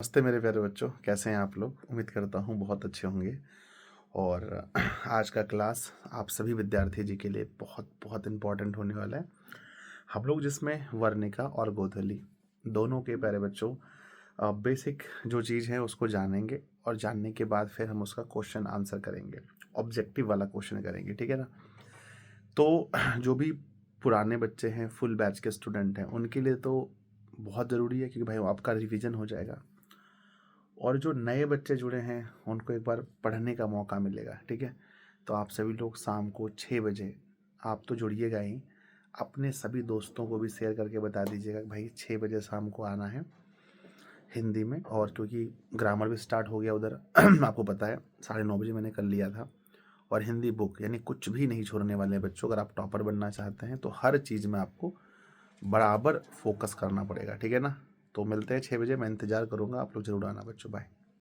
नमस्ते मेरे प्यारे बच्चों, कैसे हैं आप लोग। उम्मीद करता हूँ बहुत अच्छे होंगे। और आज का क्लास आप सभी विद्यार्थी जी के लिए बहुत बहुत इम्पोर्टेंट होने वाला है। हम लोग जिसमें वर्णिका और गोधली दोनों के प्यारे बच्चों बेसिक जो चीज़ है उसको जानेंगे, और जानने के बाद फिर हम उसका क्वेश्चन आंसर करेंगे, ऑब्जेक्टिव वाला क्वेश्चन करेंगे, ठीक है ना। तो जो भी पुराने बच्चे हैं, फुल बैच के स्टूडेंट हैं, उनके लिए तो बहुत ज़रूरी है, क्योंकि भाई आपका रिवीजन हो जाएगा। और जो नए बच्चे जुड़े हैं उनको एक बार पढ़ने का मौका मिलेगा, ठीक है। तो आप सभी लोग शाम को 6 बजे आप तो जुड़िएगा ही, अपने सभी दोस्तों को भी शेयर करके बता दीजिएगा कि भाई 6 बजे शाम को आना है हिंदी में। और क्योंकि ग्रामर भी स्टार्ट हो गया उधर आपको पता है 9:30 बजे मैंने कर लिया था। और हिंदी बुक यानी कुछ भी नहीं छोड़ने वाले बच्चों। अगर आप टॉपर बनना चाहते हैं तो हर चीज़ में आपको बराबर फोकस करना पड़ेगा, ठीक है ना। तो मिलते हैं 6 बजे, मैं इंतज़ार करूँगा, आप लोग जरूर आना बच्चों। बाय।